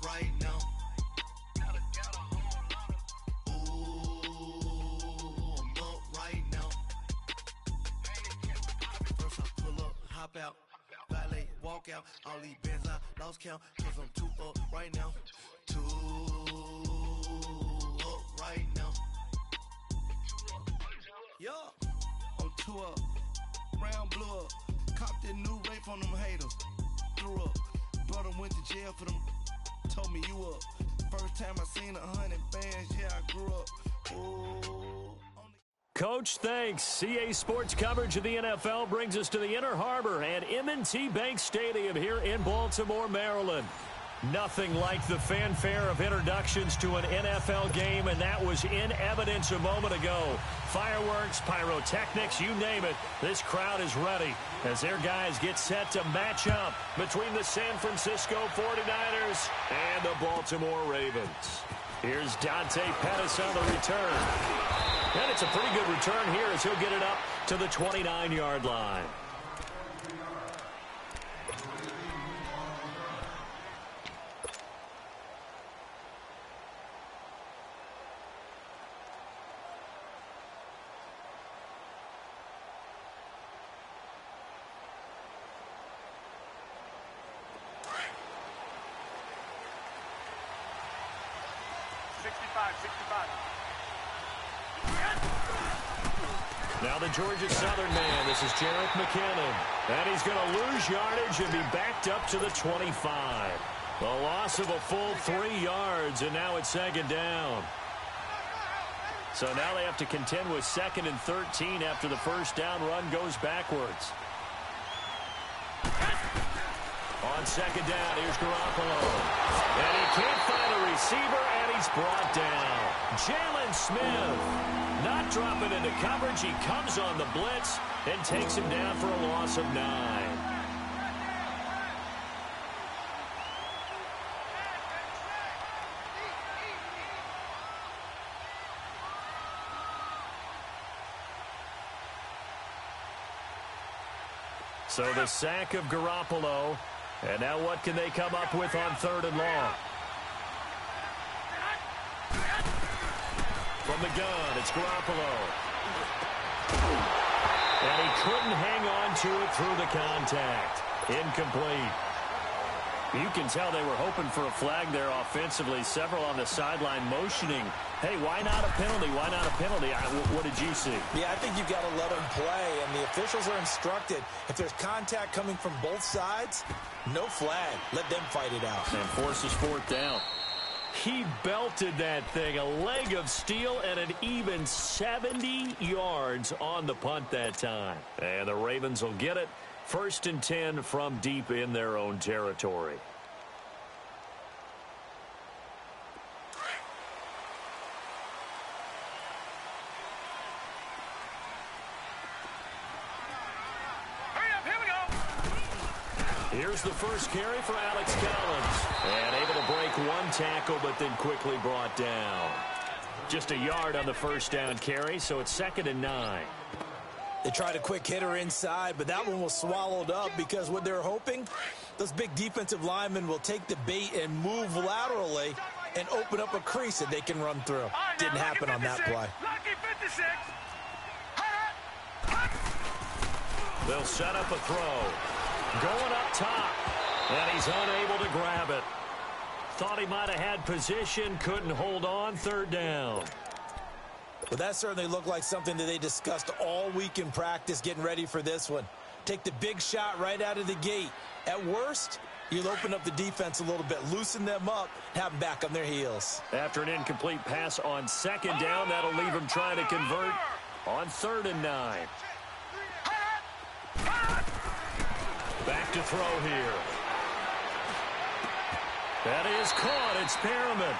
right now. Hop out, valet, walk out, all these bands I lost count, cause I'm too up right now, too up right now, yeah, I'm too up, round blew up, copped that new rape on them haters, threw up, brother went to jail for them, told me you up, first time I seen 100 bands, yeah I grew up, ooh. Coach, thanks. CA Sports coverage of the NFL brings us to the Inner Harbor and M&T Bank Stadium here in Baltimore, Maryland. Nothing like the fanfare of introductions to an NFL game, and that was in evidence a moment ago. Fireworks, pyrotechnics, you name it. This crowd is ready as their guys get set to match up between the San Francisco 49ers and the Baltimore Ravens. Here's Dante Pettis on the return. And it's a pretty good return here as he'll get it up to the 29-yard line. Now the Georgia Southern man, this is Jerick McKinnon. And he's going to lose yardage and be backed up to the 25. A loss of a full 3 yards, and now it's second down. So now they have to contend with 2nd and 13 after the first down run goes backwards. On second down, here's Garoppolo. And he can't find a receiver, and he's brought down. Jalen Smith not dropping into coverage. He comes on the blitz and takes him down for a loss of 9. So the sack of Garoppolo. And now what can they come up with on 3rd and long? From the gun, it's Garoppolo. And he couldn't hang on to it through the contact. Incomplete. You can tell they were hoping for a flag there offensively. Several on the sideline motioning. Hey, why not a penalty? Why not a penalty? What did you see? Yeah, I think you've got to let them play. And the officials are instructed, if there's contact coming from both sides, no flag. Let them fight it out. And forces 4th down. He belted that thing. A leg of steel and an even 70 yards on the punt that time. And the Ravens will get it. 1st and 10 from deep in their own territory. Here's the first carry for Alex Collins. And able to break one tackle, but then quickly brought down. Just a yard on the first down carry, so it's 2nd and 9. They tried a quick hitter inside, but that one was swallowed up because what they're hoping, those big defensive linemen will take the bait and move laterally and open up a crease that they can run through. Didn't happen on that play. They'll set up a throw. Going up top, and he's unable to grab it. Thought he might have had position, couldn't hold on, 3rd down. Well, that certainly looked like something that they discussed all week in practice getting ready for this one. Take the big shot right out of the gate. At worst, you'll open up the defense a little bit, loosen them up, have them back on their heels. After an incomplete pass on 2nd down, that'll leave him trying to convert on 3rd and 9. Back to throw here. That is caught. It's Perriman.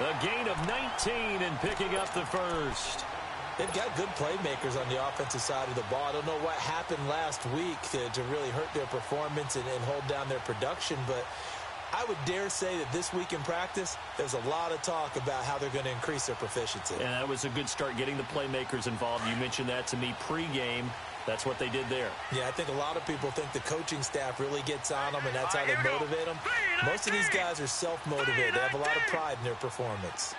A gain of 19 and picking up the first. They've got good playmakers on the offensive side of the ball. I don't know what happened last week to really hurt their performance and hold down their production, but I would dare say that this week in practice, there's a lot of talk about how they're going to increase their proficiency. And that was a good start getting the playmakers involved. You mentioned that to me pregame. That's what they did there. Yeah, I think a lot of people think the coaching staff really gets on them, and that's how they motivate them. Most of these guys are self-motivated. They have a lot of pride in their performance.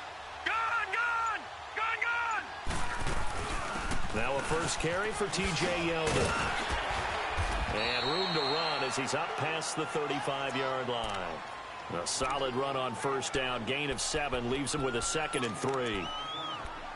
Now a first carry for T.J. Yeldon. And room to run as he's up past the 35-yard line. A solid run on first down. Gain of 7 leaves him with a 2nd and 3.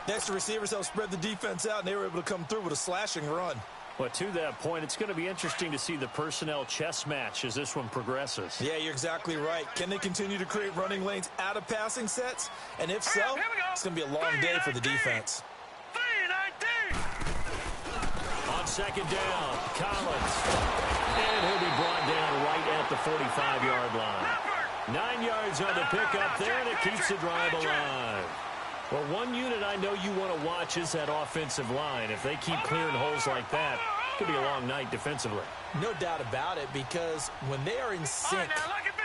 Next, the receivers helped spread the defense out, and they were able to come through with a slashing run. Well, to that point, it's going to be interesting to see the personnel chess match as this one progresses. Yeah, you're exactly right. Can they continue to create running lanes out of passing sets? And if so, it's going to be a long day for the defense. On second down, Collins. And he'll be brought down right at the 45-yard line. 9 yards on the pickup there, and it keeps the drive alive. Well, one unit I know you want to watch is that offensive line. If they keep clearing holes like that, it could be a long night defensively. No doubt about it, because when they are in sync,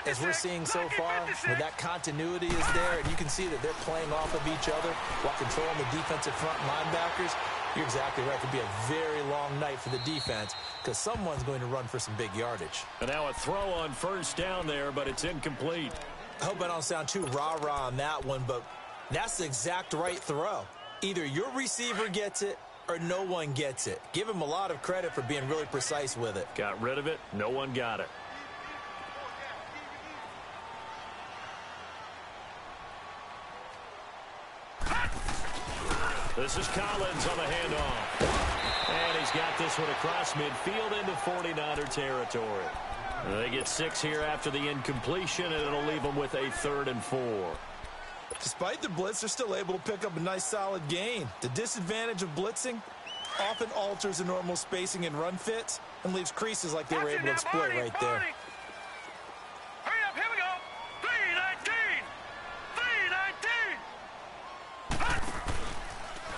as we're seeing so far, where that continuity is there, and you can see that they're playing off of each other while controlling the defensive front linebackers, you're exactly right. It could be a very long night for the defense because someone's going to run for some big yardage. And now a throw on first down there, but it's incomplete. I hope I don't sound too rah-rah on that one, but that's the exact right throw. Either your receiver gets it or no one gets it. Give him a lot of credit for being really precise with it. Got rid of it. No one got it. This is Collins on the handoff. And he's got this one across midfield into 49er territory. They get 6 here after the incompletion, and it'll leave them with a 3rd and 4. Despite the blitz, they're still able to pick up a nice solid gain. The disadvantage of blitzing often alters the normal spacing and run fits and leaves creases like they were able to exploit right there. Hurry up, here we go. 3-19.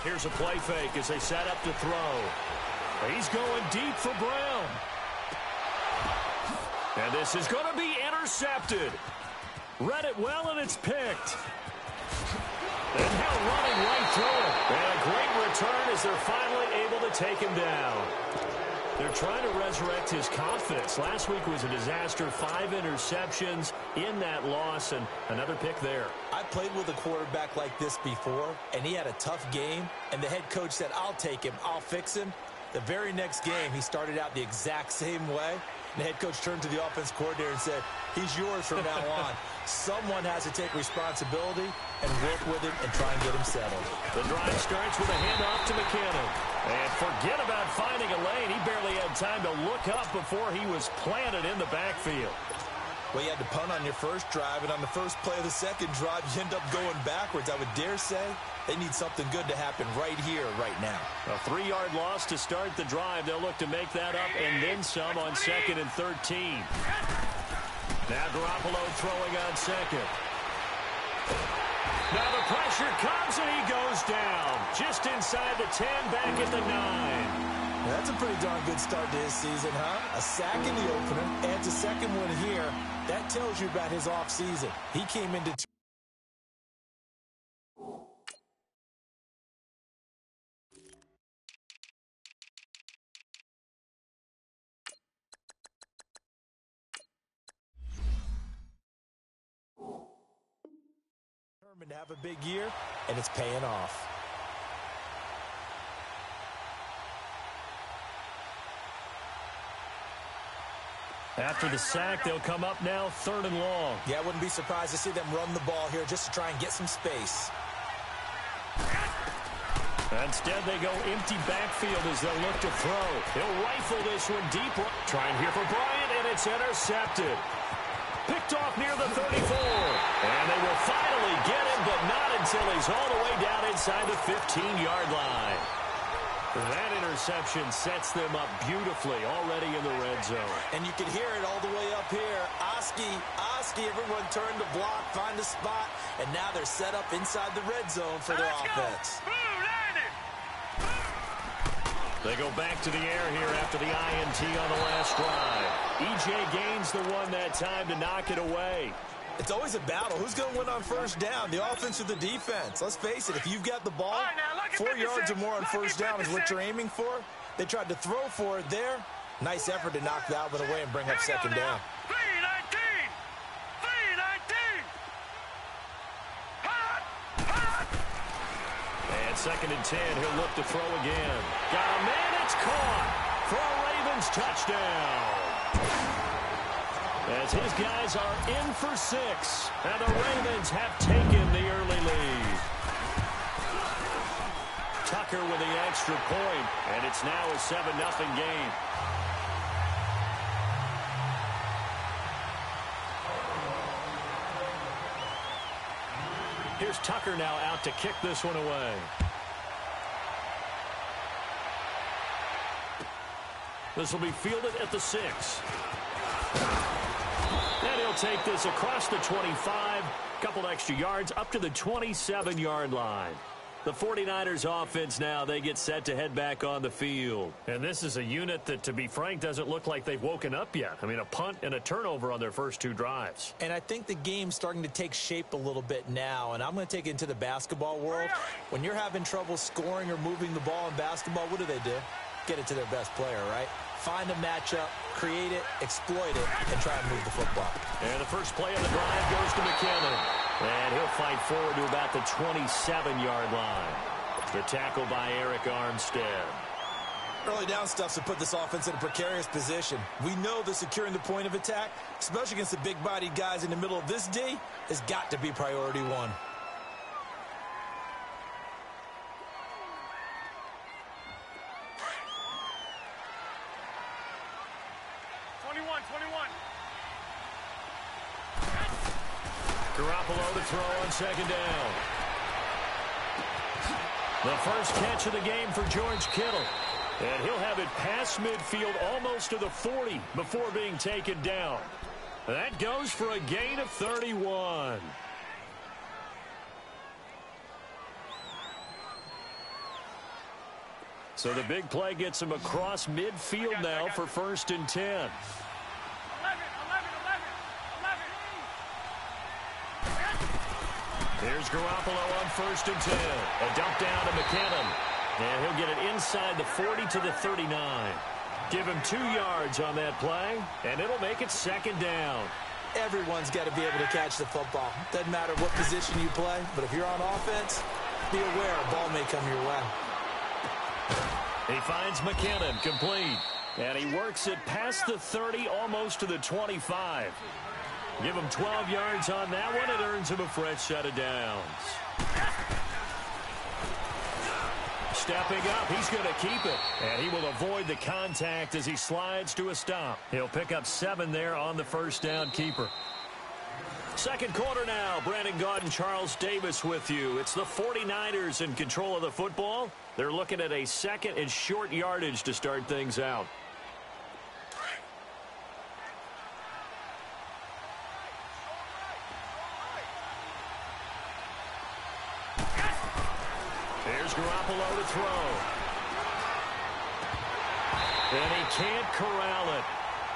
Here's a play fake as they set up to throw. He's going deep for Brown. And this is going to be intercepted. Read it well, and it's picked. And now running right through it. And a great return as they're finally able to take him down. They're trying to resurrect his confidence. Last week was a disaster. 5 interceptions in that loss, and another pick there. I played with a quarterback like this before, and he had a tough game, and the head coach said, I'll take him, I'll fix him. The very next game, he started out the exact same way. The head coach turned to the offense coordinator and said, he's yours from now on. Someone has to take responsibility and work with him and try and get him settled. The drive starts with a handoff to McKinnon. And forget about finding a lane. He barely had time to look up before he was planted in the backfield. Well, you had to punt on your first drive, and on the first play of the second drive, you end up going backwards. I would dare say they need something good to happen right here, right now. A 3-yard loss to start the drive. They'll look to make that up and then some on 2nd and 13. Now Garoppolo throwing on second. Now the pressure comes and he goes down. Just inside the 10, back at the 9. That's a pretty darn good start to his season, huh? A sack in the opener, adds a second one here. That tells you about his offseason. He came into determined to have a big year, and it's paying off. After the sack, they'll come up now 3rd and long. Yeah, I wouldn't be surprised to see them run the ball here just to try and get some space. Instead, they go empty backfield as they'll look to throw. He'll rifle this one deep. Trying here for Bryant, and it's intercepted. Picked off near the 34. And they will finally get him, but not until he's all the way down inside the 15-yard line. That interception sets them up beautifully already in the red zone. And you can hear it all the way up here. Oski, everyone turned to block, find a spot, and now they're set up inside the red zone for their offense. They go back to the air here after the INT on the last drive. E.J. gains the one that time to knock it away. It's always a battle. Who's going to win on first down, the offense or the defense? Let's face it, if you've got the ball, 4 yards or more on first down is what you're aiming for. They tried to throw for it there. Nice effort to knock that one away and bring up second down. 3-19. 3-19. Hot. Hot. And 2nd and 10, he'll look to throw again. Got a man, it's caught for a Ravens touchdown. As his guys are in for 6, and the Ravens have taken the early lead. Tucker with the extra point, and it's now a 7-0 game. Here's Tucker now out to kick this one away. This will be fielded at the 6. And he'll take this across the 25. Couple extra yards up to the 27-yard line. The 49ers offense now, they get set to head back on the field. And this is a unit that, to be frank, doesn't look like they've woken up yet. I mean, a punt and a turnover on their first 2 drives. And I think the game's starting to take shape a little bit now, and I'm going to take it into the basketball world. When you're having trouble scoring or moving the ball in basketball, what do? Get it to their best player, right? Find a matchup, create it, exploit it, and try and move the football. And the first play of the drive goes to McKinnon. And he'll fight forward to about the 27-yard line. The tackle by Eric Armstead. Early down stuffs to put this offense in a precarious position. We know that securing the point of attack, especially against the big-bodied guys in the middle of this D, has got to be priority 1. Garoppolo to throw on 2nd down. The first catch of the game for George Kittle. And he'll have it past midfield almost to the 40 before being taken down. That goes for a gain of 31. So the big play gets him across midfield now for 1st and 10. Here's Garoppolo on 1st and 10. A dump down to McKinnon. And he'll get it inside the 40 to the 39. Give him 2 yards on that play, and it'll make it 2nd down. Everyone's got to be able to catch the football. Doesn't matter what position you play, but if you're on offense, be aware a ball may come your way. He finds McKinnon complete. And he works it past the 30, almost to the 25. Give him 12 yards on that one. It earns him a fresh set of downs. Stepping up, he's going to keep it. And he will avoid the contact as he slides to a stop. He'll pick up 7 there on the first down keeper. Second quarter now. Brandon Gaudin, Charles Davis with you. It's the 49ers in control of the football. They're looking at a 2nd and short yardage to start things out. Here's Garoppolo to throw. And he can't corral it.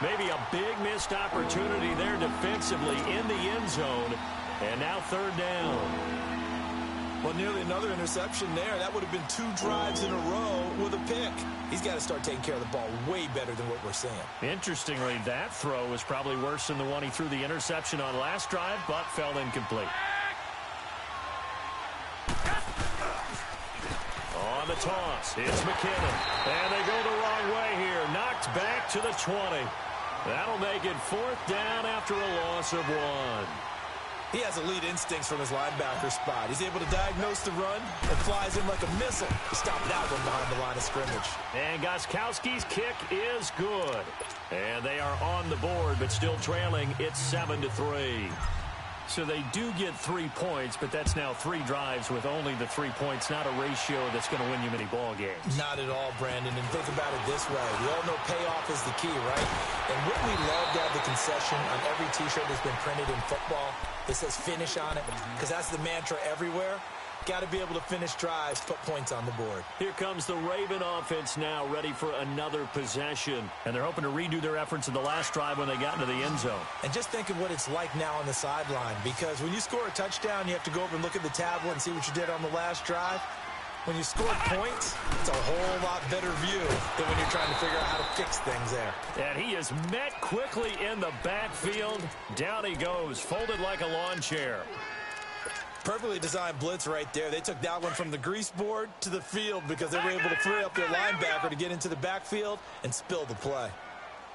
Maybe a big missed opportunity there defensively in the end zone. And now 3rd down. Well, nearly another interception there. That would have been 2 drives in a row with a pick. He's got to start taking care of the ball way better than what we're seeing. Interestingly, that throw was probably worse than the one he threw the interception on last drive, but fell incomplete. On the toss, it's McKinnon. And they go the wrong way here. Knocked back to the 20. That'll make it 4th down after a loss of 1. He has elite instincts from his linebacker spot. He's able to diagnose the run and flies in like a missile to stop that one behind the line of scrimmage. And Gostkowski's kick is good. And they are on the board, but still trailing. It's 7-3. So they do get 3 points, but that's now 3 drives with only the 3 points, not a ratio that's going to win you many ball games. Not at all, Brandon. And think about it this way. We all know payoff is the key, right? And wouldn't we love to have the concession on every T-shirt that's been printed in football that says finish on it? Because that's the mantra everywhere. Got to be able to finish drives, put points on the board. Here comes the Raven offense now, ready for another possession. And they're hoping to redo their efforts in the last drive when they got into the end zone. And just think of what it's like now on the sideline, because when you score a touchdown, you have to go over and look at the tablet and see what you did on the last drive. When you score points, it's a whole lot better view than when you're trying to figure out how to fix things there. And he is met quickly in the backfield. Down he goes, folded like a lawn chair. Perfectly designed blitz right there. They took that one from the grease board to the field because they were able to free up their linebacker to get into the backfield and spill the play.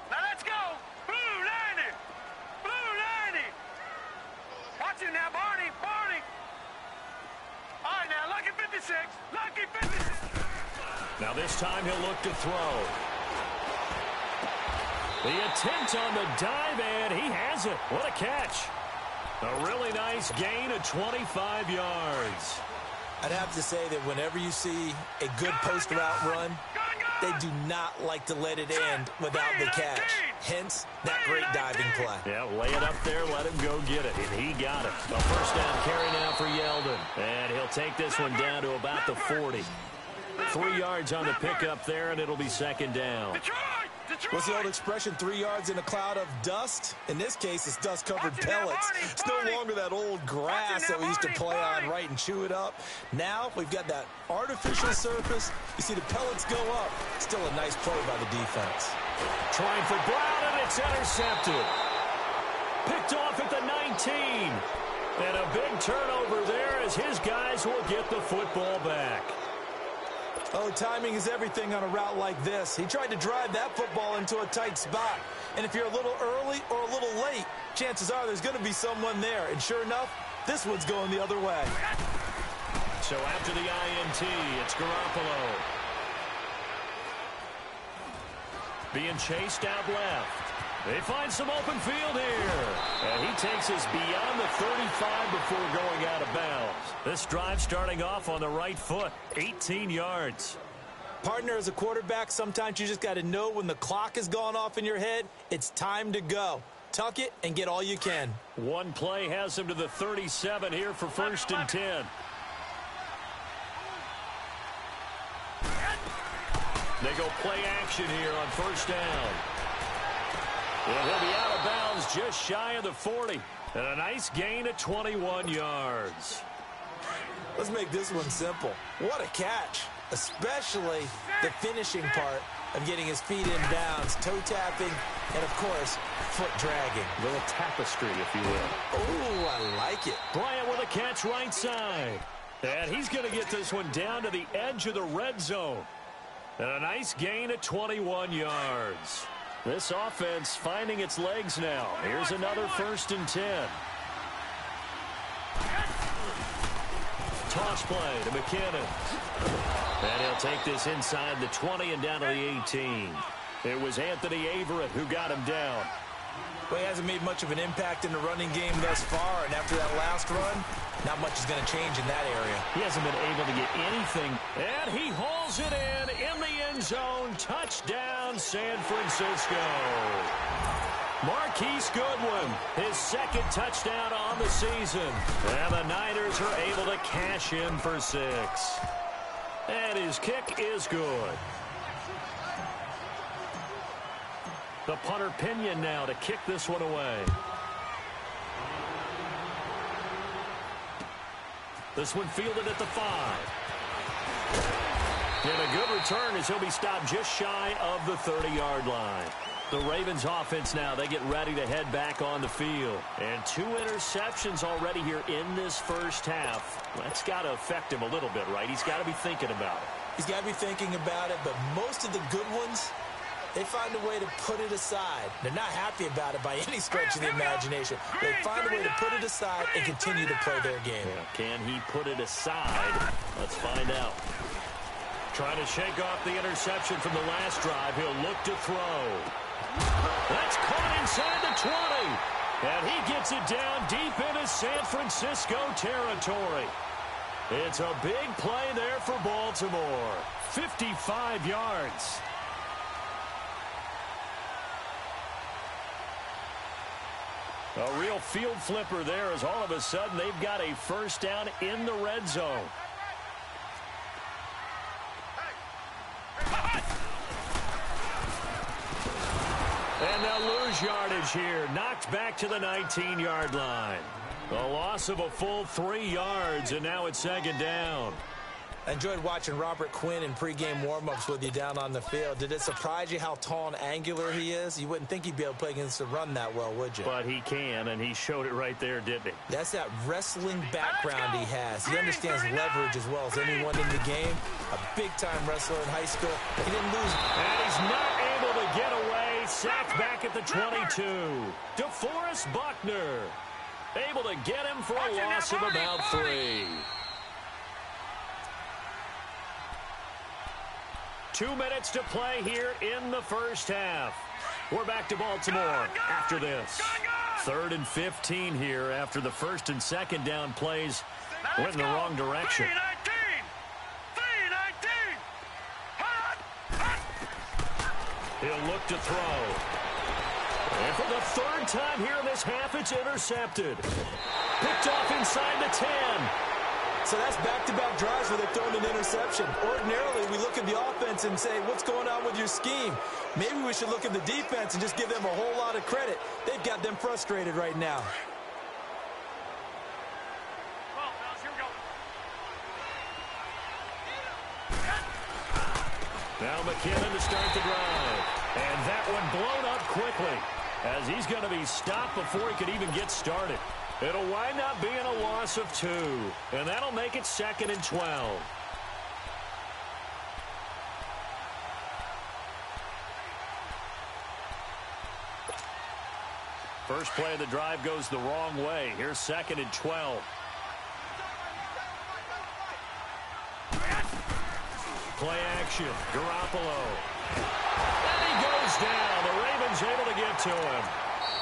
Now let's go. Blue 90. Blue 90. Watch it now, Barney. Barney. All right, now, lucky 56. Lucky 56. Now this time he'll look to throw. The attempt on the dive, and he has it. What a catch. A really nice gain of 25 yards. I'd have to say that whenever you see a good post route run, they do not like to let it end without the catch. Hence, that great diving play. Yeah, lay it up there, let him go get it, and he got it. A first down carry now for Yeldon, and he'll take this one down to about the 40. 3 yards on the pickup there, and it'll be second down. What's the old expression, 3 yards in a cloud of dust? In this case, it's dust-covered pellets. It's no longer that old grass that we used to play on, right, and chew it up. Now we've got that artificial surface. You see the pellets go up. Still a nice play by the defense. Trying for Brown, and it's intercepted. Picked off at the 19. And a big turnover there as his guys will get the football back. Oh, timing is everything on a route like this. He tried to drive that football into a tight spot. And if you're a little early or a little late, chances are there's going to be someone there. And sure enough, this one's going the other way. So after the INT, it's Garoppolo. Being chased out left. They find some open field here. And he takes us beyond the 35 before going out of bounds. This drive starting off on the right foot. 18 yards. Partner, as a quarterback, sometimes you just got to know when the clock has gone off in your head, it's time to go. Tuck it and get all you can. One play has him to the 37 here for first and 10. They go play action here on first down. And he'll be out of bounds just shy of the 40. And a nice gain of 21 yards. Let's make this one simple. What a catch, especially the finishing part of getting his feet in bounds, toe tapping, and, of course, foot dragging. A little tapestry, if you will. Oh, I like it. Bryant with a catch right side. And he's going to get this one down to the edge of the red zone. And a nice gain of 21 yards. This offense finding its legs now. Here's another first and 10. Toss play to McKinnon. And he'll take this inside the 20 and down to the 18. It was Anthony Averett who got him down. Well, he hasn't made much of an impact in the running game thus far, and after that last run, not much is going to change in that area. He hasn't been able to get anything. And he hauls it in the end zone. Touchdown, San Francisco. Marquise Goodwin, his second touchdown on the season. And the Niners are able to cash in for 6. And his kick is good. The punter Pinion now to kick this one away. This one fielded at the 5. And a good return as he'll be stopped just shy of the 30-yard line. The Ravens offense now, they get ready to head back on the field. And 2 interceptions already here in this first half. That's got to affect him a little bit, right? He's got to be thinking about it. He's got to be thinking about it, but most of the good ones, they find a way to put it aside. They're not happy about it by any stretch of the imagination. They find a way to put it aside and continue to play their game. Yeah, can he put it aside? Let's find out. Trying to shake off the interception from the last drive. He'll look to throw. That's caught inside the 20. And he gets it down deep into San Francisco territory. It's a big play there for Baltimore. 55 yards. A real field flipper there as all of a sudden they've got a first down in the red zone. And they'll lose yardage here. Knocked back to the 19-yard line. A loss of a full 3 yards, and now it's second down. I enjoyed watching Robert Quinn in pregame warm-ups with you down on the field. Did it surprise you how tall and angular he is? You wouldn't think he'd be able to play against the run that well, would you? But he can, and he showed it right there, didn't he? That's that wrestling background he has. He understands leverage as well as anyone in the game. A big-time wrestler in high school. He didn't lose. And he's not able to get away. Sacked back at the 22. DeForest Buckner able to get him for a loss of about 3. 2 minutes to play here in the first half. We're back to Baltimore after this. 3rd and 15 here after the first and second down plays went in the wrong direction. 3-19. He'll look to throw. And for the 3rd time here in this half, it's intercepted. Picked off inside the 10. So that's back-to-back drives where they're throwing an interception. Ordinarily, we look at the offense and say, what's going on with your scheme? Maybe we should look at the defense and just give them a whole lot of credit. They've got them frustrated right now. Now McKinnon to start the drive. And that one blown up quickly as he's going to be stopped before he could even get started. It'll wind up being a loss of 2, and that'll make it 2nd and 12. First play of the drive goes the wrong way. Here's 2nd and 12. Play action. Garoppolo. And he goes down. The Ravens able to get to him.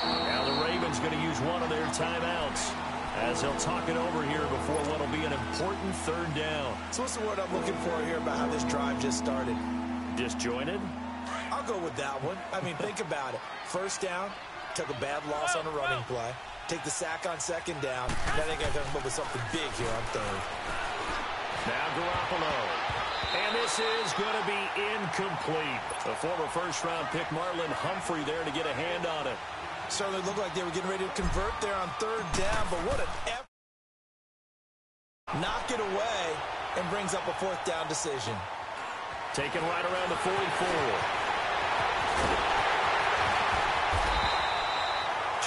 Now the Ravens going to use one of their timeouts as they'll talk it over here before what will be an important 3rd down. So what's the word I'm looking for here about how this drive just started? Disjointed? I'll go with that one. I mean, think about it. First down, took a bad loss on a running play. Take the sack on 2nd down. Now they got to come up with something big here on 3rd. Now Garoppolo. And this is going to be incomplete. The former first-round pick Marlon Humphrey there to get a hand on it. Certainly looked like they were getting ready to convert there on 3rd down, but what an effort. Knock it away and brings up a 4th down decision. Taken right around the 44.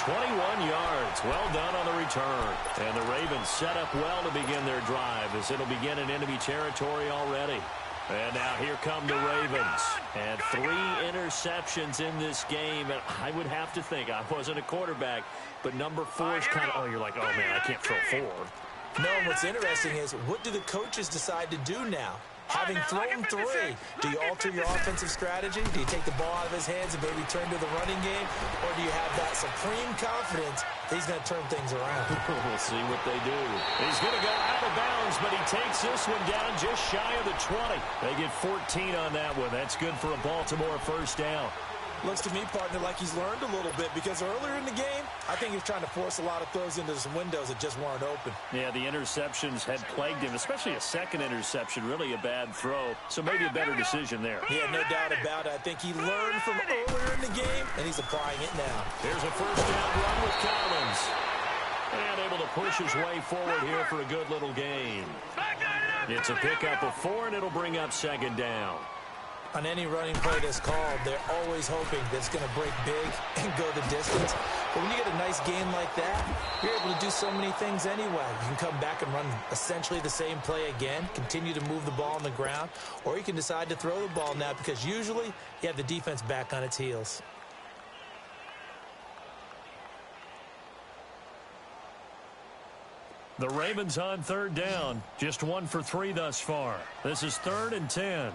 21 yards. Well done on the return. And the Ravens set up well to begin their drive as it'll begin in enemy territory already. And now here come the Ravens. And 3 interceptions in this game. And I would have to think, I wasn't a quarterback, but number 4 is kind of, oh, you're like, oh, man, I can't throw 4. No, what's interesting is, what do the coaches decide to do now? Having thrown 3, do you alter your offensive strategy? Do you take the ball out of his hands and maybe turn to the running game? Or do you have that supreme confidence that he's going to turn things around? We'll see what they do. He's going to go out of bounds, but he takes this one down just shy of the 20. They get 14 on that one. That's good for a Baltimore first down. Looks to me, partner, like he's learned a little bit because earlier in the game, I think he was trying to force a lot of throws into some windows that just weren't open. Yeah, the interceptions had plagued him, especially a second interception, really a bad throw. So maybe a better decision there. Yeah, no doubt about it. I think he learned from earlier in the game, and he's applying it now. Here's a first down run with Collins. And able to push his way forward here for a good little gain. It's a pickup of 4, and it'll bring up 2nd down. On any running play that's called, they're always hoping that it's going to break big and go the distance. But when you get a nice gain like that, you're able to do so many things anyway. You can come back and run essentially the same play again, continue to move the ball on the ground, or you can decide to throw the ball now because usually you have the defense back on its heels. The Ravens on 3rd down, just 1 for 3 thus far. This is 3rd and 10.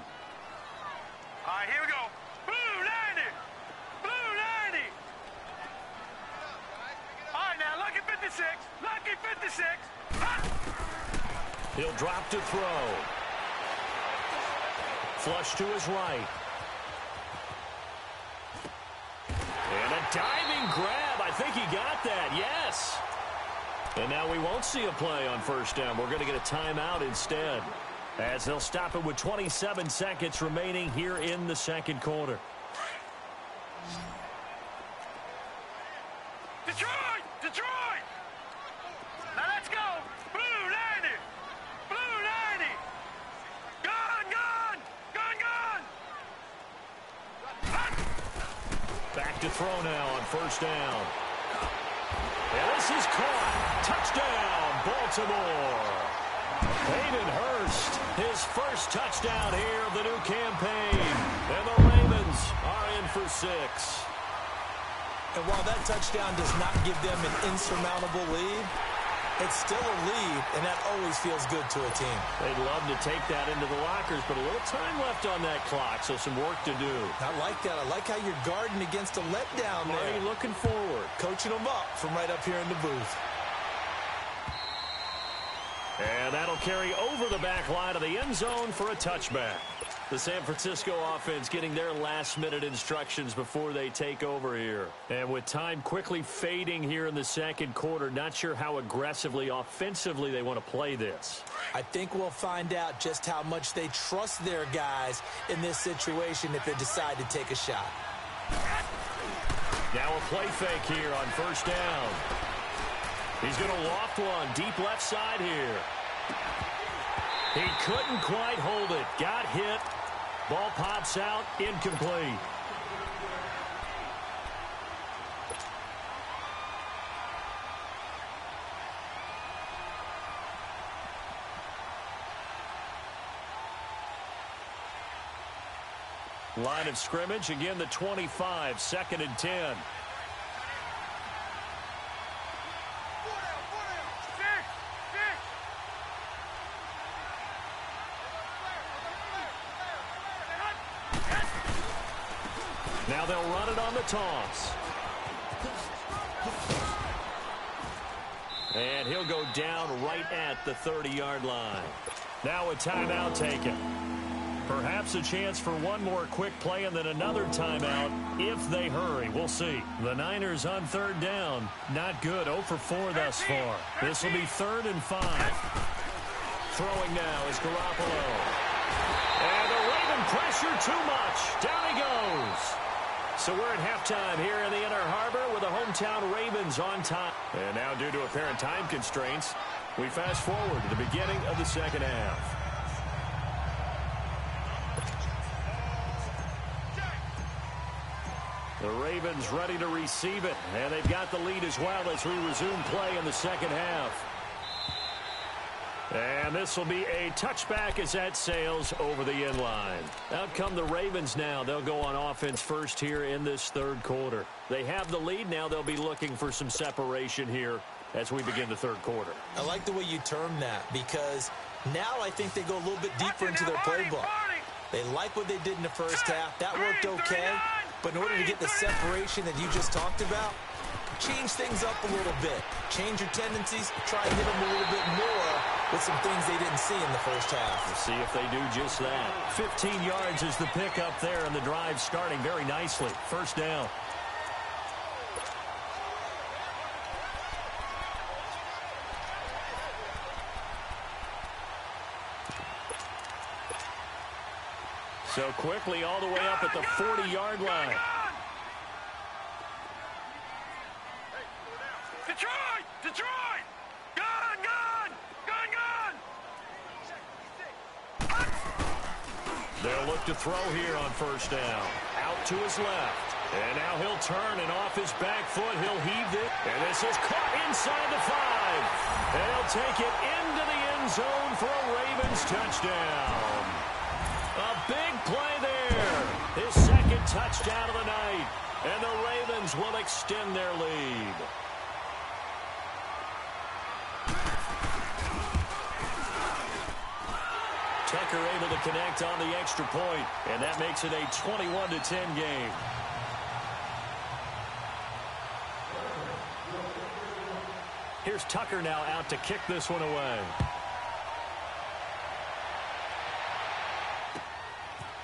All right, here we go. Blue 90. Blue 90. All right, now, lucky 56. Lucky 56. Ha! He'll drop to throw. Flush to his right. And a diving grab. I think he got that. Yes. And now we won't see a play on first down. We're going to get a timeout instead, as they'll stop it with 27 seconds remaining here in the 2nd quarter. Detroit! Detroit! Now let's go! Blue 90! Blue 90! throw now on first down. And this is caught. Touchdown, Baltimore. Hayden Hurst, his first touchdown here of the new campaign. And the Ravens are in for 6. And while that touchdown does not give them an insurmountable lead, it's still a lead, and that always feels good to a team. They'd love to take that into the lockers, but a little time left on that clock, so some work to do. I like that. I like how you're guarding against a letdown there. Marty looking forward. Coaching them up from right up here in the booth. And that'll carry over the back line of the end zone for a touchback. The San Francisco offense getting their last-minute instructions before they take over here. And with time quickly fading here in the second quarter, not sure how aggressively, offensively they want to play this. I think we'll find out just how much they trust their guys in this situation if they decide to take a shot. Now a play fake here on first down. He's going to loft one deep left side here. He couldn't quite hold it. Got hit. Ball pops out. Incomplete. Line of scrimmage. Again, the 25. 2nd and 10. Now they'll run it on the toss. And he'll go down right at the 30-yard line. Now a timeout taken. Perhaps a chance for one more quick play and then another timeout if they hurry. We'll see. The Niners on 3rd down. Not good. 0 for 4 thus far. This will be 3rd and 5. Throwing now is Garoppolo. And the Raven pressure too much. Down he goes. So we're at halftime here in the Inner Harbor with the hometown Ravens on top. And now due to apparent time constraints, we fast forward to the beginning of the second half. The Ravens ready to receive it, and they've got the lead as well as we resume play in the second half. And this will be a touchback as that sails over the end line. Out come the Ravens now. They'll go on offense first here in this 3rd quarter. They have the lead now. They'll be looking for some separation here as we begin the 3rd quarter. I like the way you term that because now I think they go a little bit deeper into their playbook. They like what they did in the first half. That worked okay. But in order to get the separation that you just talked about, change things up a little bit. Change your tendencies. Try and hit them a little bit more with some things they didn't see in the first half. We'll see if they do just that. 15 yards is the pickup there, and the drive starting very nicely. First down. So quickly all the way up at the 40-yard line. Detroit! Detroit! Gun! Gun! Gun! Gun! They'll look to throw here on first down. Out to his left. And now he'll turn, and off his back foot, he'll heave it. And this is caught inside the 5. And he'll take it into the end zone for a Ravens touchdown. A big play there. His 2nd touchdown of the night. And the Ravens will extend their lead. Tucker able to connect on the extra point, and that makes it a 21-10 game. Here's Tucker now out to kick this one away.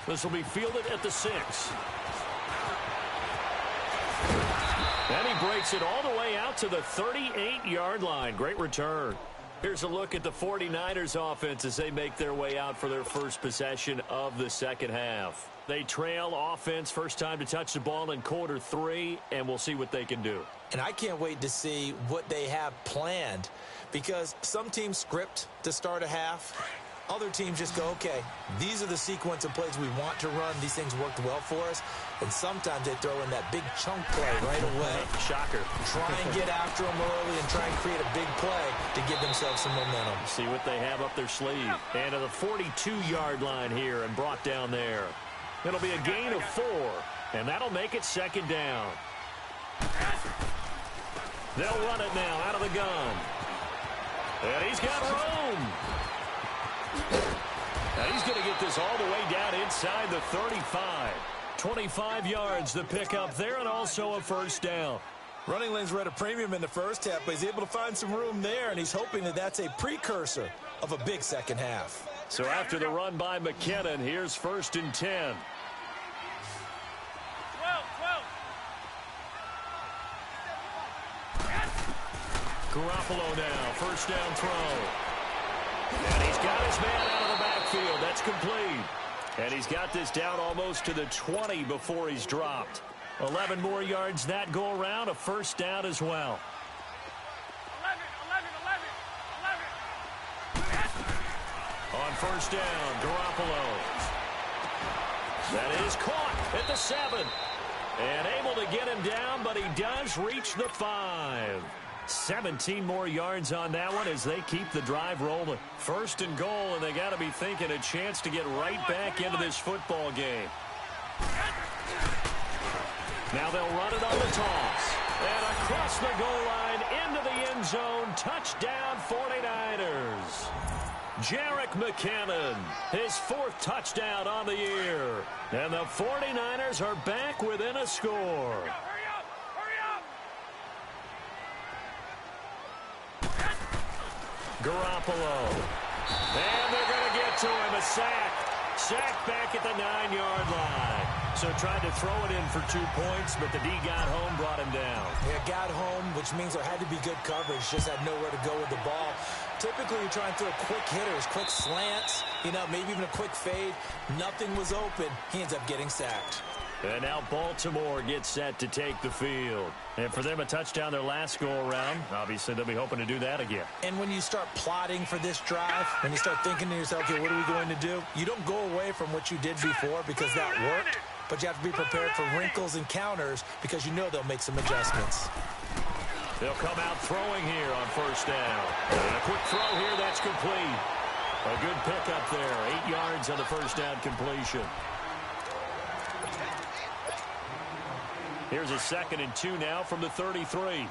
This will be fielded at the 6. And he breaks it all the way out to the 38-yard line. Great return. Here's a look at the 49ers offense as they make their way out for their first possession of the second half. They trail offense first time to touch the ball in quarter 3, and we'll see what they can do. And I can't wait to see what they have planned because some teams script to start a half. Other teams just go, okay, these are the sequence of plays we want to run. These things worked well for us. And sometimes they throw in that big chunk play right away. Shocker. Try and get after them early and try and create a big play to give themselves some momentum. See what they have up their sleeve. And to the 42-yard line here and brought down there. It'll be a gain of 4, and that'll make it second down. They'll run it now out of the gun. And he's got room. Now he's going to get this all the way down inside the 35. 25 yards the pick up there, and also a first down. Running lanes were at a premium in the first half, but he's able to find some room there, and he's hoping that that's a precursor of a big second half. So after the run by McKinnon, here's 1st and 10. 12. Garoppolo now, first down throw. And he's got his man out of the backfield. That's complete. And he's got this down almost to the 20 before he's dropped. 11 more yards that go around, a first down as well. 11. On first down, Garoppolo. That is caught at the 7. And able to get him down, but he does reach the 5. 17 more yards on that one as they keep the drive rolling. 1st and goal, and they got to be thinking a chance to get right back into this football game. Now they'll run it on the toss. And across the goal line into the end zone. Touchdown 49ers. Jerick McKinnon, his 4th touchdown on the year. And the 49ers are back within a score. Garoppolo. And they're going to get to him. A sack. Sack back at the 9-yard line. So tried to throw it in for 2 points, but the D got home, brought him down. Yeah, got home, which means there had to be good coverage. Just had nowhere to go with the ball. Typically, you're trying to throw quick hitters, quick slants, maybe even a quick fade. Nothing was open. He ends up getting sacked. And now Baltimore gets set to take the field. And for them, a touchdown their last go-around. Obviously, they'll be hoping to do that again. And when you start plotting for this drive, when you start thinking to yourself, okay, what are we going to do? You don't go away from what you did before because that worked. But you have to be prepared for wrinkles and counters because you know they'll make some adjustments. They'll come out throwing here on first down. And a quick throw here, that's complete. A good pickup there. 8 yards on the first down completion. Here's a 2nd and 2 now from the 33. Gun!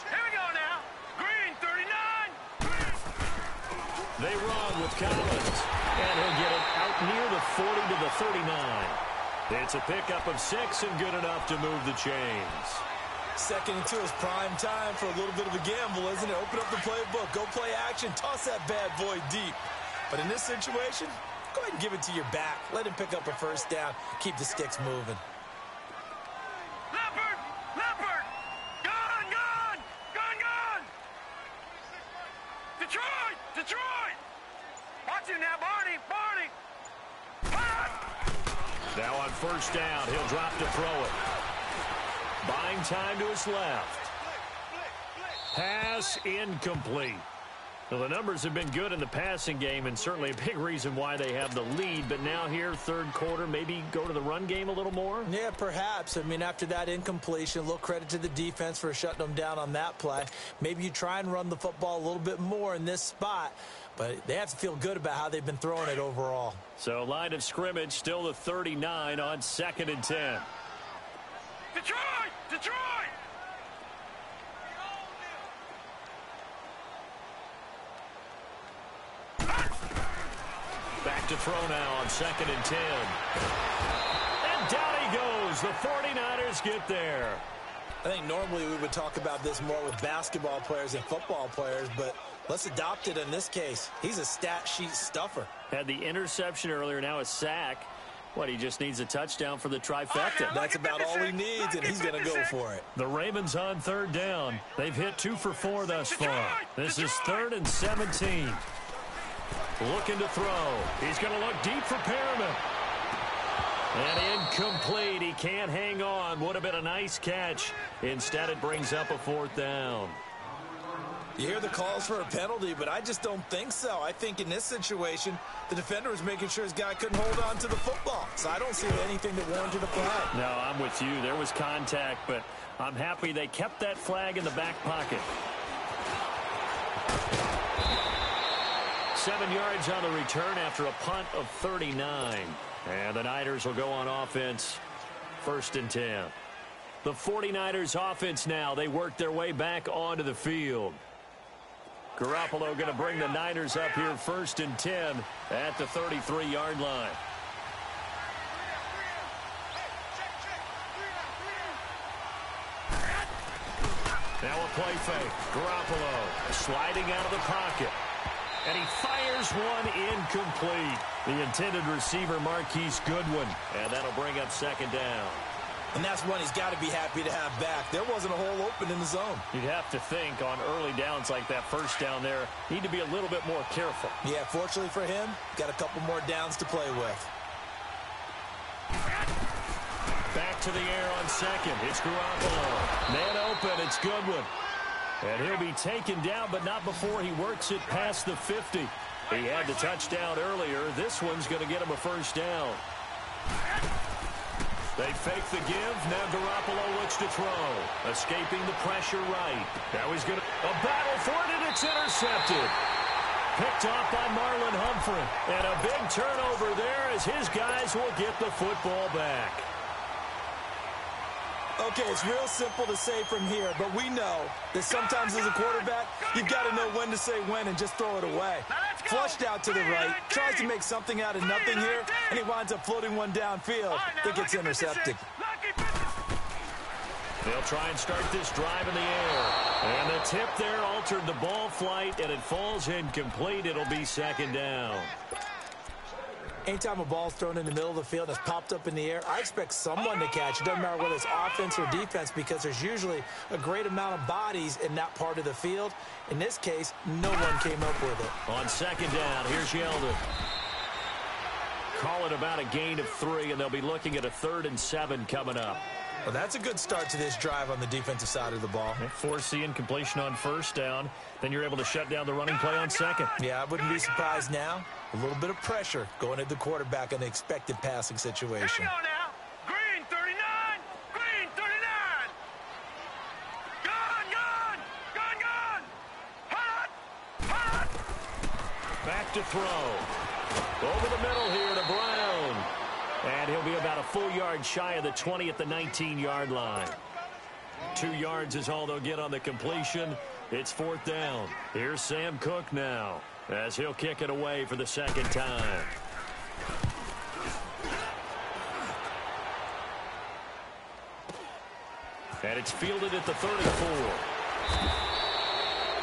Here we go now. Green, 39. They run with Collins. And he'll get it out near the 40 to the 39. It's a pickup of 6 and good enough to move the chains. 2nd and 2 is prime time for a little bit of a gamble, isn't it? Open up the playbook. Go play action. Toss that bad boy deep. But in this situation, go ahead and give it to your back. Let him pick up a first down. Keep the sticks moving. Leopard! Gun! Detroit! Watch him now, Barney! Now on first down, he'll drop to throw it. Buying time to his left. Pass incomplete. Well, the numbers have been good in the passing game and certainly a big reason why they have the lead. But now here, 3rd quarter, maybe go to the run game a little more? Yeah, perhaps. I mean, after that incompletion, a little credit to the defense for shutting them down on that play. Maybe you try and run the football a little bit more in this spot. But they have to feel good about how they've been throwing it overall. So line of scrimmage still the 39 on 2nd and 10. Detroit! Back to throw now on 2nd and 10. And down he goes. The 49ers get there. I think normally we would talk about this more with basketball players and football players, but let's adopt it in this case. He's a stat sheet stuffer. Had the interception earlier, now a sack. What, he just needs a touchdown for the trifecta. That's about all he needs, and he's going to go for it. The Ravens on 3rd down. They've hit 2 for 4 thus far. This is 3rd and 17. Looking to throw. He's going to look deep for Perriman. And incomplete. He can't hang on. Would have been a nice catch. Instead, it brings up a 4th down. You hear the calls for a penalty, but I just don't think so. I think in this situation, the defender was making sure his guy couldn't hold on to the football. So I don't see anything that warranted a flag. No, I'm with you. There was contact, but I'm happy they kept that flag in the back pocket. 7 yards on the return after a punt of 39. And the Niners will go on offense, 1st and 10. The 49ers offense now. They work their way back onto the field. Garoppolo going to bring the Niners up here 1st and 10 at the 33-yard line. Now a play fake. Garoppolo sliding out of the pocket. And he fires one incomplete. The intended receiver, Marquise Goodwin. And that'll bring up 2nd down. And that's one he's got to be happy to have back. There wasn't a hole open in the zone. You'd have to think on early downs like that 1st down there, need to be a little bit more careful. Yeah, fortunately for him, got a couple more downs to play with. Back to the air on 2nd. It's Garoppolo. Man open, it's Goodwin. And he'll be taken down, but not before he works it past the 50. He had the touchdown earlier. This one's going to get him a 1st down. They fake the give. Now Garoppolo looks to throw. Escaping the pressure right. Now he's going to... A battle for it, and it's intercepted. Picked off by Marlon Humphrey. And a big turnover there as his guys will get the football back. Okay, it's real simple to say from here, but we know that sometimes as a quarterback, you've got to know when to say when and just throw it away. Flushed out to the right, tries to make something out of nothing here, and he winds up floating one downfield that gets intercepted. They'll try and start this drive in the air. And the tip there altered the ball flight, and it falls incomplete. It'll be 2nd down. Anytime a ball's thrown in the middle of the field and it's popped up in the air, I expect someone to catch it. Doesn't matter whether it's offense or defense, because there's usually a great amount of bodies in that part of the field. In this case, no one came up with it. On 2nd down, here's Yeldon. Call it about a gain of 3, and they'll be looking at a 3rd and 7 coming up. Well, that's a good start to this drive on the defensive side of the ball. Force the incompletion on 1st down. Then you're able to shut down the running play on 2nd. Yeah, I wouldn't be surprised now. A little bit of pressure going at the quarterback in the expected passing situation. Hang on now. Green 39. Green 39. Gone. Hot. Back to throw. Over the middle here to Brown. And he'll be about a full yard shy of the 20 at the 19-yard line. 2 yards is all they'll get on the completion. It's 4th down. Here's Sam Cook now, as he'll kick it away for the 2nd time. And it's fielded at the 34.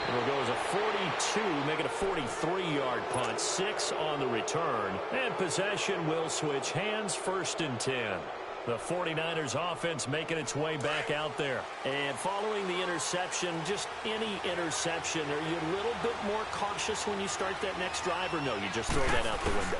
It'll go as a 42, make it a 43-yard punt. 6 on the return. And possession will switch hands, 1st and 10. The 49ers offense making its way back out there. And following the interception, just any interception, are you a little bit more cautious when you start that next drive, or no, you just throw that out the window?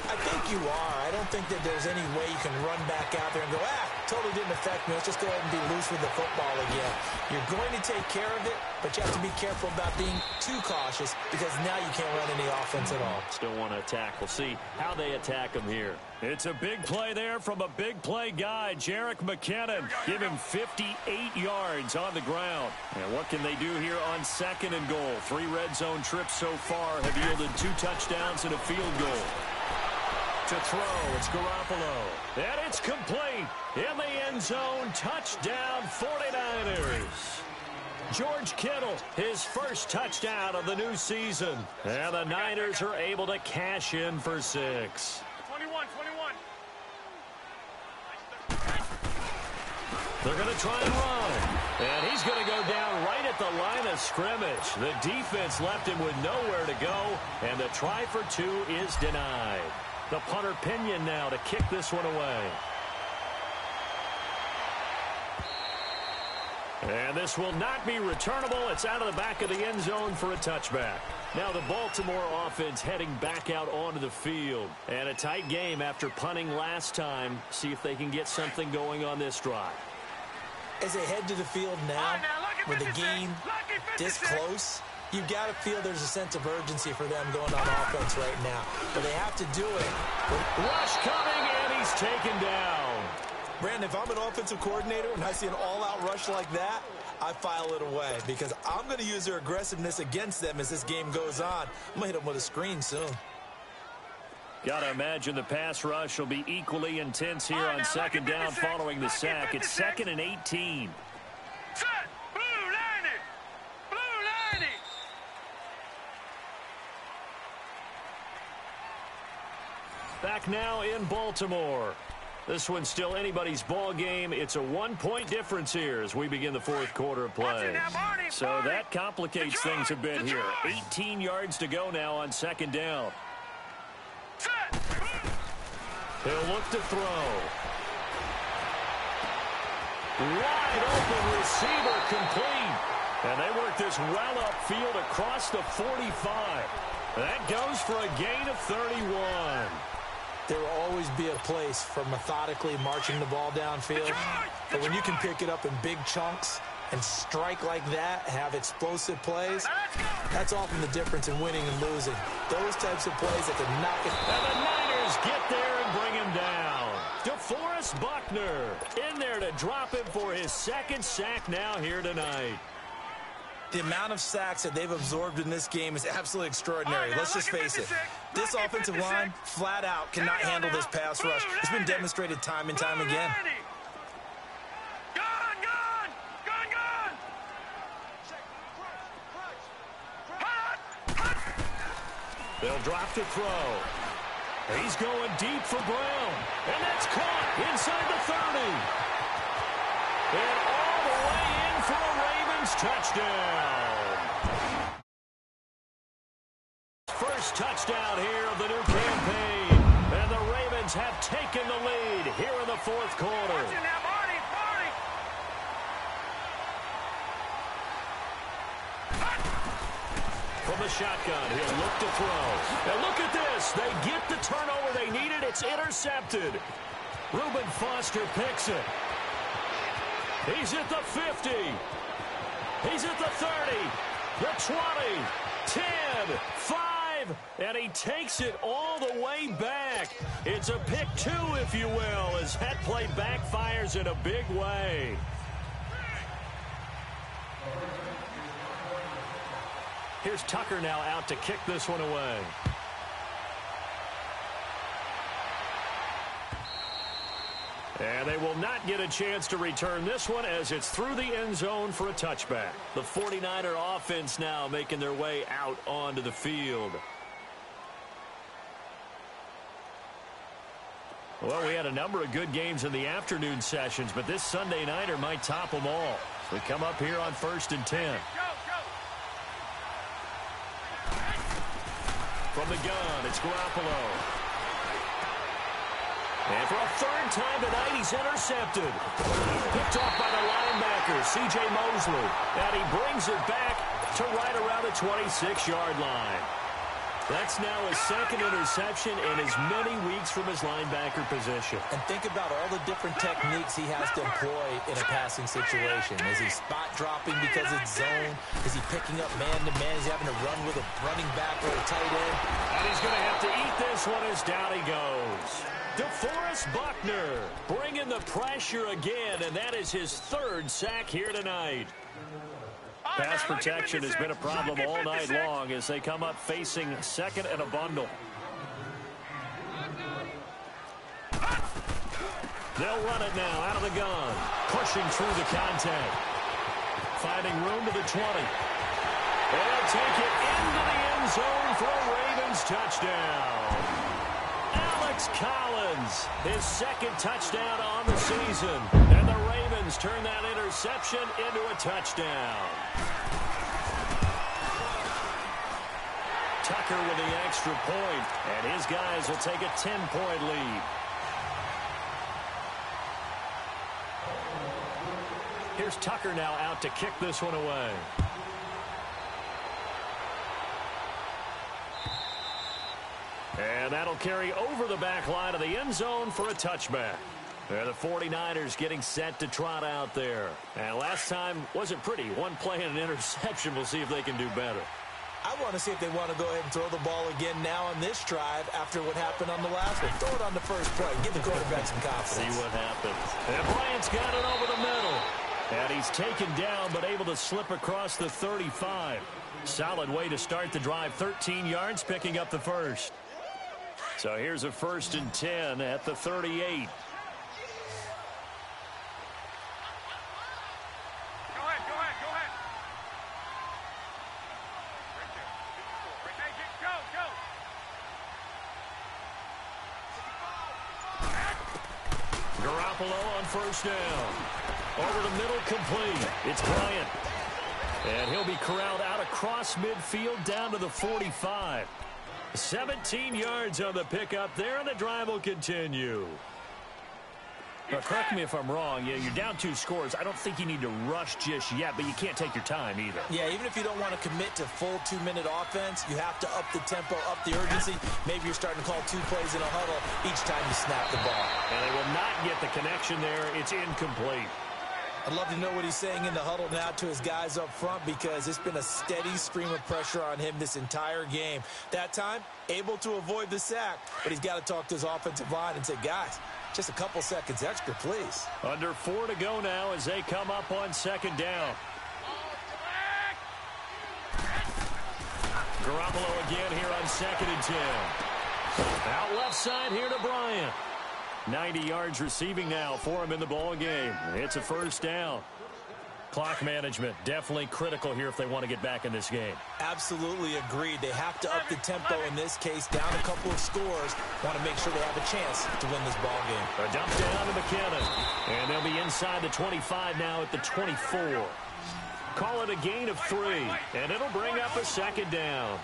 I think you are. I don't think that there's any way you can run back out there and go, totally didn't affect me. Let's just go ahead and be loose with the football again. You're going to take care of it, but you have to be careful about being too cautious, because now you can't run any offense at all. Still want to attack. We'll see how they attack him here. It's a big play there from a big play guy, Jerick McKinnon. Give him 58 yards on the ground. And what can they do here on 2nd and goal? 3 red zone trips so far have yielded 2 touchdowns and a field goal. To throw, it's Garoppolo. And it's complete. In the end zone, touchdown 49ers. George Kittle, his first touchdown of the new season. And the Niners are able to cash in for 6. 21. They're going to try and run. And he's going to go down right at the line of scrimmage. The defense left him with nowhere to go. And the try for 2 is denied. The punter Pinion now to kick this one away. And this will not be returnable. It's out of the back of the end zone for a touchback. Now the Baltimore offense heading back out onto the field. And a tight game after punting last time. See if they can get something going on this drive. As they head to the field now, with the game this close, You've got to feel there's a sense of urgency for them going on offense right now. But they have to do it. Rush coming, and he's taken down. Brandon, if I'm an offensive coordinator and I see an all-out rush like that, I file it away because I'm going to use their aggressiveness against them as this game goes on. I'm going to hit them with a screen soon. Got to imagine the pass rush will be equally intense here on second down following the sack. It's 2nd and 18. Set. Blue 90. Blue 90. Back now in Baltimore. This one's still anybody's ball game. It's a 1-point difference here as we begin the fourth quarter of play. So that complicates things a bit here. 18 yards to go now on second down. He'll look to throw. Wide open receiver complete. And they work this well upfield across the 45. That goes for a gain of 31. There will always be a place for methodically marching the ball downfield. But when you can pick it up in big chunks and strike like that, have explosive plays, that's often the difference in winning and losing. Those types of plays that can knock it. And the Niners get there and bring him down. DeForest Buckner in there to drop him for his second sack now here tonight. The amount of sacks that they've absorbed in this game is absolutely extraordinary. Let's just face it. This offensive line, flat out, cannot handle this pass rush. It's been demonstrated time and time again. They'll drop to throw. He's going deep for Brown. And that's caught inside the 30. And all the way in for a Ravens touchdown. First touchdown here of the new campaign. And the Ravens have taken the lead here in the fourth quarter. From the shotgun, he'll look to throw. And look at this. They get the turnover they needed. It's intercepted. Reuben Foster picks it. He's at the 50. He's at the 30. The 20. 10. 5. And he takes it all the way back. It's a pick two, if you will, as that play backfires in a big way. Here's Tucker now out to kick this one away. And they will not get a chance to return this one as it's through the end zone for a touchback. The 49er offense now making their way out onto the field. Well, we had a number of good games in the afternoon sessions, but this Sunday nighter might top them all. We come up here on 1st and 10. From the gun, it's Garoppolo. And for a third time tonight, he's intercepted. Picked off by the linebacker, C.J. Mosley. And he brings it back to right around the 26-yard line. That's now his second interception in as many weeks from his linebacker position. And think about all the different techniques he has to employ in a passing situation. Is he spot dropping because it's zone? Is he picking up man-to-man? Is he having to run with a running back or a tight end? And he's going to have to eat this one as down he goes. DeForest Buckner bringing the pressure again, and that is his third sack here tonight. Pass protection has been a problem all night long as they come up facing second and a bundle. They'll run it now out of the gun. Pushing through the contact. Finding room to the 20. They'll take it into the end zone for a Ravens touchdown. Alex Collins, his second touchdown on the season. And the Ravens turn that interception into a touchdown. Tucker with the extra point, and his guys will take a 10-point lead. Here's Tucker now out to kick this one away. And that'll carry over the back line of the end zone for a touchback. And the 49ers getting set to trot out there. And last time wasn't pretty. One play and an interception. We'll see if they can do better. I want to see if they want to go ahead and throw the ball again now on this drive after what happened on the last one. Throw it on the first play. Give the quarterback some confidence. See what happens. And Bryant's got it over the middle. And he's taken down but able to slip across the 35. Solid way to start the drive. 13 yards, picking up the first. So here's a 1st and 10 at the 38. Garoppolo on first down. Over the middle, complete. It's Bryant. And he'll be corralled out across midfield down to the 45. 17 yards on the pickup there, and the drive will continue. Now, correct me if I'm wrong. Yeah, you're down 2 scores. I don't think you need to rush just yet, but you can't take your time either. Yeah, even if you don't want to commit to full 2-minute offense, you have to up the tempo, up the urgency. Maybe you're starting to call 2 plays in a huddle each time you snap the ball. And they will not get the connection there. It's incomplete. I'd love to know what he's saying in the huddle now to his guys up front, because it's been a steady stream of pressure on him this entire game. That time, able to avoid the sack, but he's got to talk to his offensive line and say, guys, just a couple seconds extra, please. Under 4 to go now as they come up on 2nd down. Garoppolo again here on 2nd and 10. Out left side here to Bryant. 90 yards receiving now for him in the ball game. It's a 1st down. Clock management definitely critical here if they want to get back in this game. Absolutely agreed. They have to up the tempo in this case, down a couple of scores. Want to make sure they have a chance to win this ball game. A dump down to McKinnon. And they'll be inside the 25 now at the 24. Call it a gain of 3, and it'll bring up a 2nd down.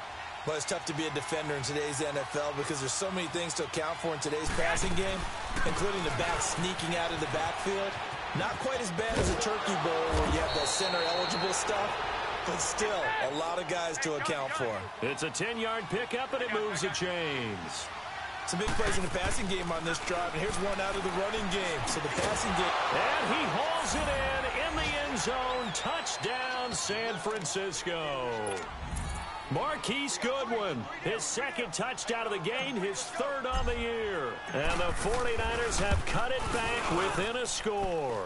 Well, it's tough to be a defender in today's NFL because there's so many things to account for in today's passing game, including the back sneaking out of the backfield. Not quite as bad as a turkey bowl where you have that center-eligible stuff, but still a lot of guys to account for. It's a 10-yard pickup, and it moves the chains. Some big plays in the passing game on this drive, and here's one out of the running game. So the passing game. And he hauls it in the end zone. Touchdown, San Francisco. Marquise Goodwin, his 2nd touchdown of the game, his 3rd on the year. And the 49ers have cut it back within a score.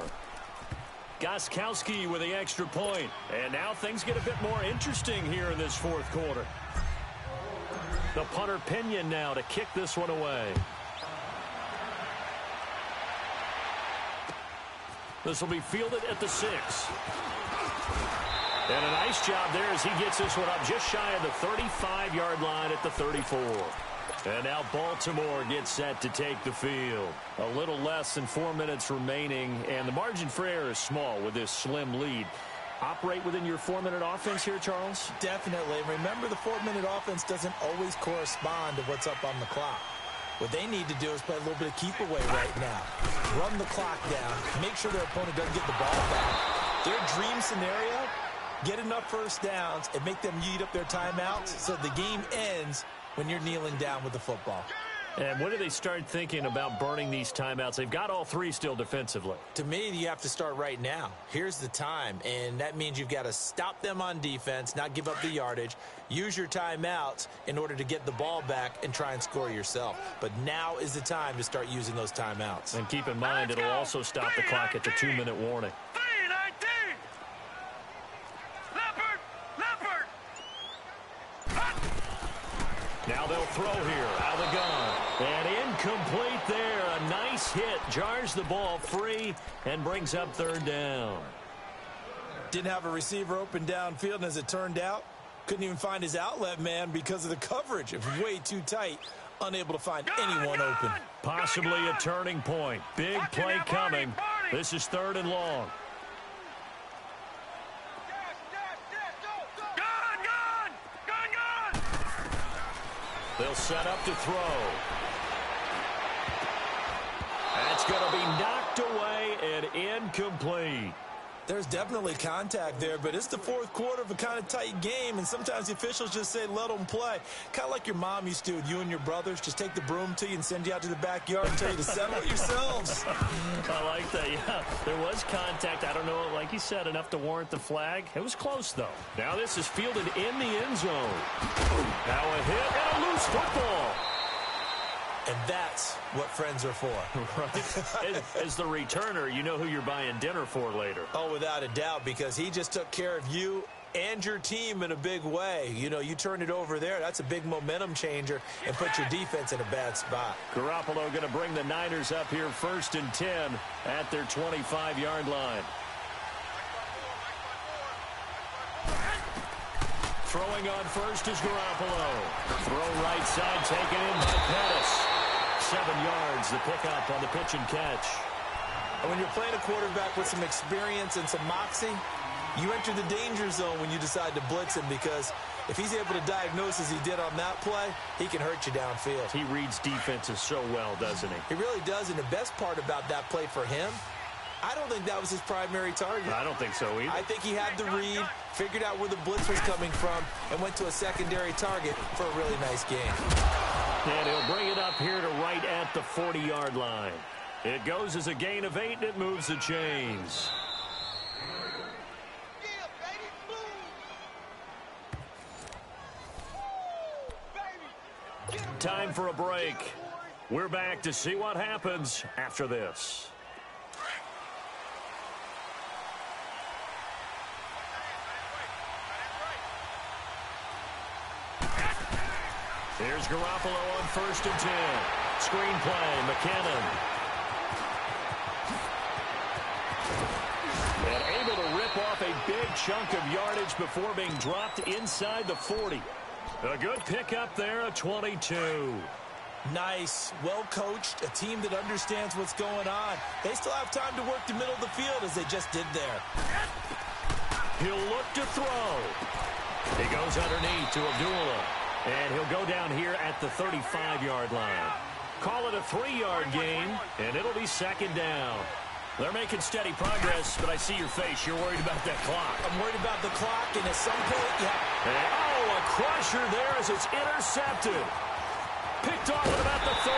Gostkowski with the extra point. And now things get a bit more interesting here in this 4th quarter. The punter Pinion now to kick this one away. This will be fielded at the 6. And a nice job there as he gets this one up just shy of the 35-yard line at the 34. And now Baltimore gets set to take the field. A little less than 4 minutes remaining, and the margin for error is small with this slim lead. Operate within your 4-minute offense here, Charles? Definitely. Remember, the 4-minute offense doesn't always correspond to what's up on the clock. What they need to do is play a little bit of keep away right now. Run the clock down. Make sure their opponent doesn't get the ball back. Their dream scenario, get enough 1st downs and make them eat up their timeouts so the game ends when you're kneeling down with the football. And when do they start thinking about burning these timeouts? They've got all 3 still defensively. To me, you have to start right now. Here's the time, and that means you've got to stop them on defense, not give up the yardage, use your timeouts in order to get the ball back and try and score yourself. But now is the time to start using those timeouts. And keep in mind, it'll also stop the clock at the 2-minute warning. Now they'll throw here out of the gun. And incomplete there. A nice hit. Jars the ball free and brings up 3rd down. Didn't have a receiver open downfield, and as it turned out, couldn't even find his outlet man because of the coverage. It was way too tight. Unable to find anyone open. Possibly a turning point. Big play coming. This is 3rd and long. They'll set up to throw. That's going to be knocked away and incomplete. There's definitely contact there, but it's the fourth quarter of a kind of tight game, and sometimes the officials just say, let them play. Kind of like your mom used to with you and your brothers. Just take the broom to you and send you out to the backyard and tell you to settle it yourselves. I like that, yeah. There was contact. I don't know, like you said, enough to warrant the flag. It was close, though. Now this is fielded in the end zone. Now a hit and a loose football. And that's what friends are for. Right. As the returner, you know who you're buying dinner for later. Oh, without a doubt, because he just took care of you and your team in a big way. You know, you turned it over there. That's a big momentum changer and put your defense in a bad spot. Garoppolo going to bring the Niners up here 1st and 10 at their 25-yard line. Throwing on first is Garoppolo. Throw right side taken in by Pettis. 7 yards, the pickup on the pitch and catch. And when you're playing a quarterback with some experience and some moxie, you enter the danger zone when you decide to blitz him, because if he's able to diagnose as he did on that play, he can hurt you downfield. He reads defenses so well, doesn't he? He really does, and the best part about that play for him, I don't think that was his primary target. I don't think so either. I think he had the read, figured out where the blitz was coming from, and went to a secondary target for a really nice game. And he'll bring it up here to right at the 40-yard line. It goes as a gain of 8, and it moves the chains. Time for a break. We're back to see what happens after this. Here's Garoppolo on 1st and 10. Screenplay, McKinnon. And able to rip off a big chunk of yardage before being dropped inside the 40. A good pickup there, a 22. Nice, well coached, a team that understands what's going on. They still have time to work the middle of the field as they just did there. He'll look to throw. He goes underneath to Abdullah. And he'll go down here at the 35-yard line. Call it a 3-yard gain, and it'll be 2nd down. They're making steady progress, but I see your face. You're worried about that clock. I'm worried about the clock, and at some point, oh, a crusher there as it's intercepted. Picked off at about the 31.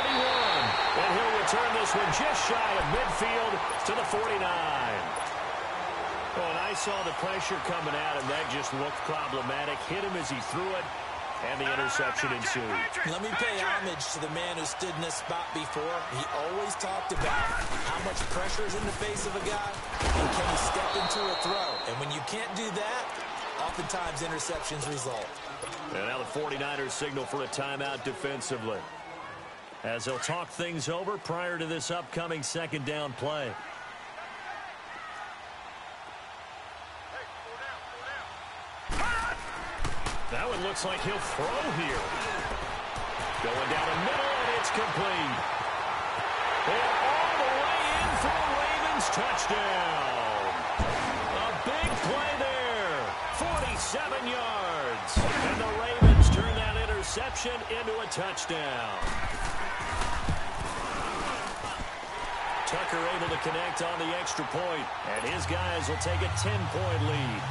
And he'll return this one just shy of midfield to the 49. Well, and I saw the pressure coming at him. That just looked problematic. Hit him as he threw it. And the interception ensued. Let me pay homage to the man who stood in this spot before. He always talked about how much pressure is in the face of a guy, and can he step into a throw. And when you can't do that, oftentimes interceptions result. And now the 49ers signal for a timeout defensively, as they'll talk things over prior to this upcoming 2nd down play. That one looks like he'll throw here. Going down the middle, and it's complete. And all the way in for a Ravens touchdown. A big play there. 47 yards. And the Ravens turn that interception into a touchdown. Tucker able to connect on the extra point, and his guys will take a 10-point lead.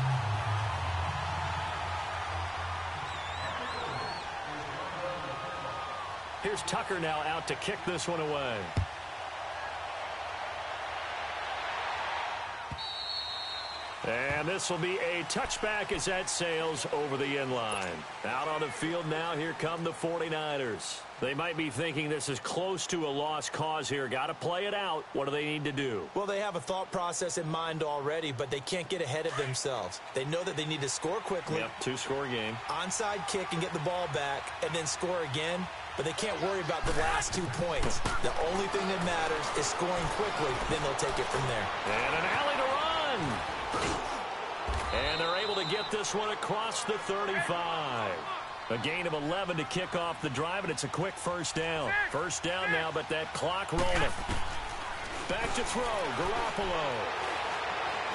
Here's Tucker now out to kick this one away. And this will be a touchback as that sails over the end line. Out on the field now, here come the 49ers. They might be thinking this is close to a lost cause here. Got to play it out. What do they need to do? Well, they have a thought process in mind already, but they can't get ahead of themselves. They know that they need to score quickly. Yep, 2-score game. Onside kick and get the ball back, and then score again. But they can't worry about the last 2 points. The only thing that matters is scoring quickly, then they'll take it from there. And an alley to run. And they're able to get this one across the 35. A gain of 11 to kick off the drive, and it's a quick 1st down. 1st down now, but that clock rolling. Back to throw, Garoppolo.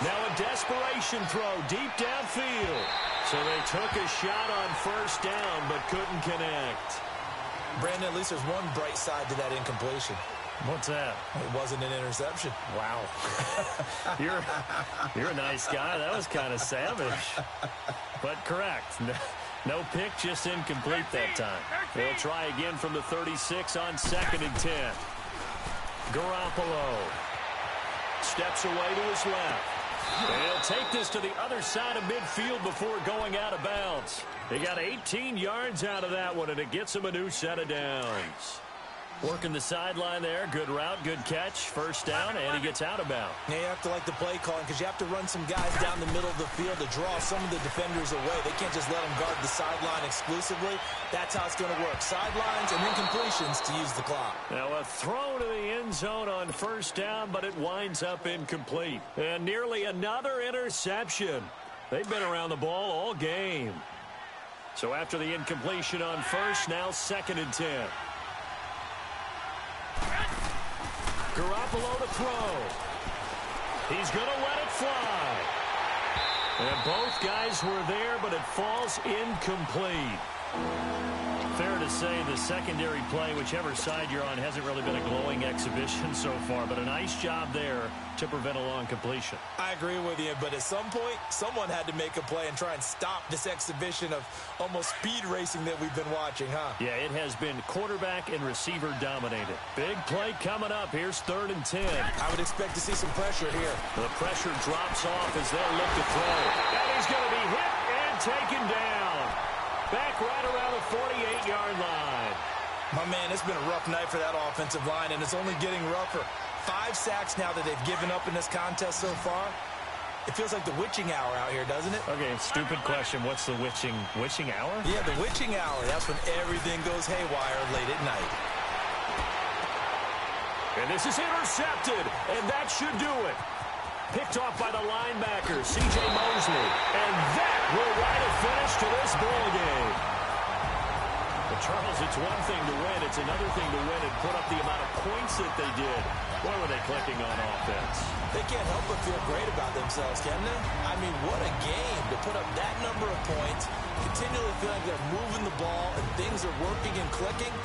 Now a desperation throw deep downfield. So they took a shot on 1st down, but couldn't connect. Brandon, at least there's one bright side to that incompletion. What's that? It wasn't an interception. Wow. You're a nice guy. That was kind of savage. But correct. No pick, just incomplete that time. They'll try again from the 36 on 2nd and 10. Garoppolo steps away to his left. And he'll take this to the other side of midfield before going out of bounds. They got 18 yards out of that one, and it gets him a new set of downs. Working the sideline there. Good route, good catch. First down, and he gets out of bounds. Yeah, you have to like the play calling because you have to run some guys down the middle of the field to draw some of the defenders away. They can't just let them guard the sideline exclusively. That's how it's going to work. Sidelines and then completions to use the clock. Now a throw to the end zone on first down, but it winds up incomplete. And nearly another interception. They've been around the ball all game. So after the incompletion on first, now 2nd and 10. Garoppolo to throw. He's going to let it fly. And both guys were there, but it falls incomplete. Fair to say the secondary play, whichever side you're on, hasn't really been a glowing exhibition so far, but a nice job there to prevent a long completion. I agree with you, but at some point, someone had to make a play and try and stop this exhibition of almost speed racing that we've been watching, huh? Yeah, it has been quarterback and receiver dominated. Big play coming up. Here's 3rd and 10. I would expect to see some pressure here. The pressure drops off as they'll look to throw. And he's going to be hit and taken down. Back right around the 48-yard line. My man, it's been a rough night for that offensive line, and it's only getting rougher. 5 sacks now that they've given up in this contest so far. It feels like the witching hour out here, doesn't it? Okay, stupid question. What's the witching hour? Yeah, the witching hour. That's when everything goes haywire late at night. And this is intercepted, and that should do it. Picked off by the linebacker, C.J. Mosley. And that will write a finish to this ball game. But Charles, it's one thing to win. It's another thing to win and put up the amount of points that they did. Why were they clicking on offense? They can't help but feel great about themselves, can they? I mean, what a game to put up that number of points, continually feel like they're moving the ball and things are working and clicking.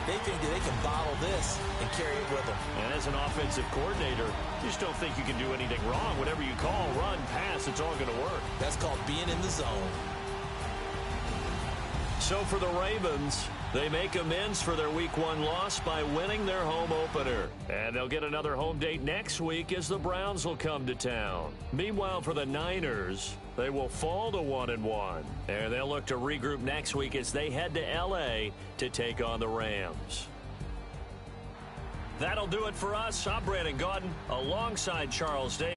They think that they can bottle this and carry it with them. And as an offensive coordinator, you just don't think you can do anything wrong. Whatever you call, run, pass, it's all going to work. That's called being in the zone. So for the Ravens, they make amends for their Week 1 loss by winning their home opener. And they'll get another home date next week as the Browns will come to town. Meanwhile, for the Niners, they will fall to 1-1. And they'll look to regroup next week as they head to L.A. to take on the Rams. That'll do it for us. I'm Brandon Gaudin alongside Charles Day.